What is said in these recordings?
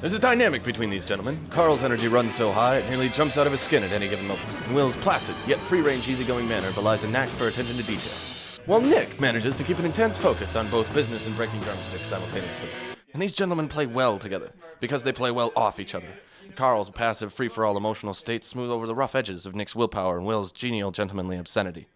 There's a dynamic between these gentlemen. Carl's energy runs so high it nearly jumps out of his skin at any given moment, and Will's placid, yet free-range, easygoing manner belies a knack for attention to detail. While Nick manages to keep an intense focus on both business and breaking drumsticks simultaneously. And these gentlemen play well together, because they play well off each other. Carl's passive, free-for-all emotional state smooth over the rough edges of Nick's willpower and Will's genial, gentlemanly obscenity.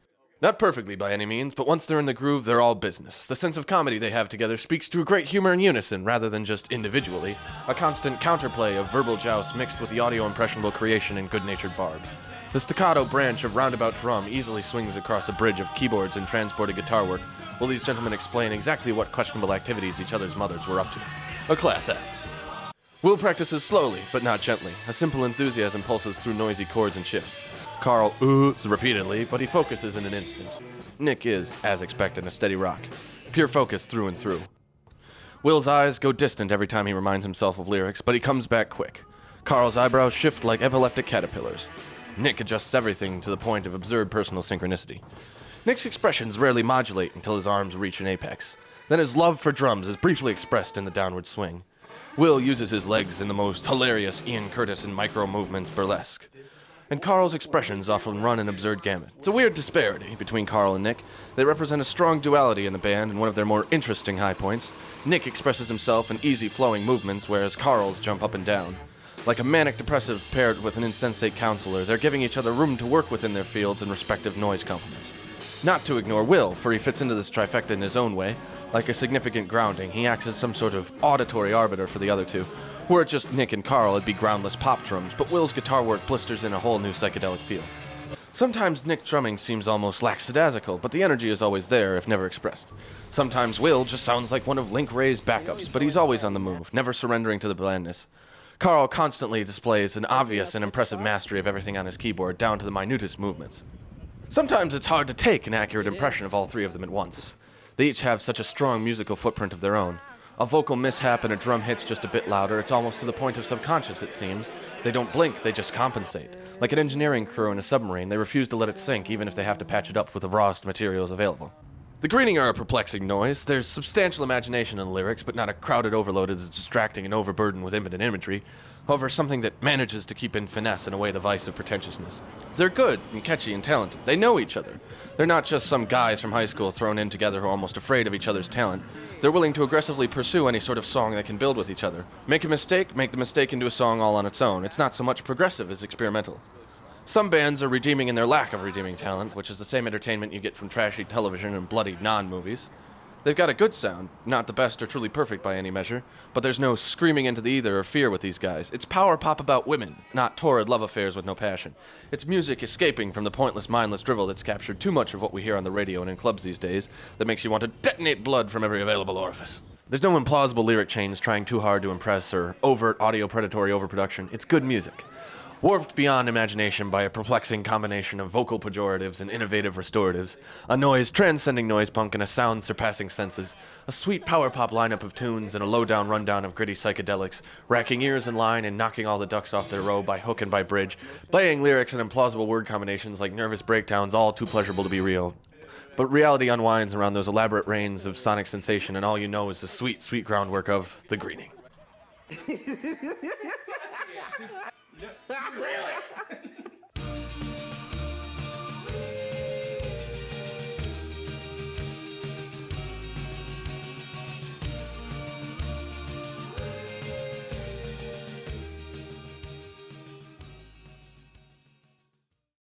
Not perfectly by any means, but once they're in the groove, they're all business. The sense of comedy they have together speaks to a great humor in unison rather than just individually, a constant counterplay of verbal joust mixed with the audio-impressionable creation and good-natured barbs. The staccato branch of roundabout drum easily swings across a bridge of keyboards and transported guitar work, while these gentlemen explain exactly what questionable activities each other's mothers were up to. A class act. Will practices slowly, but not gently. A simple enthusiasm pulses through noisy chords and shifts. Carl oohs repeatedly, but he focuses in an instant. Nick is, as expected, a steady rock. Pure focus through and through. Will's eyes go distant every time he reminds himself of lyrics, but he comes back quick. Carl's eyebrows shift like epileptic caterpillars. Nick adjusts everything to the point of absurd personal synchronicity. Nick's expressions rarely modulate until his arms reach an apex. Then his love for drums is briefly expressed in the downward swing. Will uses his legs in the most hilarious Ian Curtis and micro movements burlesque. And Carl's expressions often run an absurd gamut. It's a weird disparity between Carl and Nick. They represent a strong duality in the band and one of their more interesting high points. Nick expresses himself in easy flowing movements, whereas Carl's jump up and down. Like a manic depressive paired with an insensate counselor, they're giving each other room to work within their fields and respective noise complements. Not to ignore Will, for he fits into this trifecta in his own way. Like a significant grounding, he acts as some sort of auditory arbiter for the other two. Were it just Nick and Carl, it'd be groundless pop drums, but Will's guitar work blisters in a whole new psychedelic feel. Sometimes Nick drumming seems almost lackadaisical, but the energy is always there, if never expressed. Sometimes Will just sounds like one of Link Wray's backups, but he's always on the move, never surrendering to the blandness. Carl constantly displays an obvious and impressive mastery of everything on his keyboard, down to the minutest movements. Sometimes it's hard to take an accurate impression of all three of them at once. They each have such a strong musical footprint of their own. A vocal mishap and a drum hits just a bit louder, it's almost to the point of subconscious, it seems. They don't blink, they just compensate. Like an engineering crew in a submarine, they refuse to let it sink, even if they have to patch it up with the rawest materials available. The Greening are a perplexing noise. There's substantial imagination in the lyrics, but not a crowded overload that is distracting and overburdened with impotent imagery. However, something that manages to keep in finesse and away the vice of pretentiousness. They're good and catchy and talented. They know each other. They're not just some guys from high school thrown in together who are almost afraid of each other's talent. They're willing to aggressively pursue any sort of song they can build with each other. Make a mistake, make the mistake into a song all on its own. It's not so much progressive as experimental. Some bands are redeeming in their lack of redeeming talent, which is the same entertainment you get from trashy television and bloody non-movies. They've got a good sound, not the best or truly perfect by any measure, but there's no screaming into the ether or fear with these guys. It's power pop about women, not torrid love affairs with no passion. It's music escaping from the pointless, mindless drivel that's captured too much of what we hear on the radio and in clubs these days that makes you want to detonate blood from every available orifice. There's no implausible lyric chains trying too hard to impress or overt audio predatory overproduction. It's good music. Warped beyond imagination by a perplexing combination of vocal pejoratives and innovative restoratives, a noise transcending noise punk and a sound surpassing senses, a sweet power pop lineup of tunes and a low-down rundown of gritty psychedelics, racking ears in line and knocking all the ducks off their row by hook and by bridge, playing lyrics and implausible word combinations like nervous breakdowns, all too pleasurable to be real. But reality unwinds around those elaborate reigns of sonic sensation, and all you know is the sweet, sweet groundwork of the Greening. Really?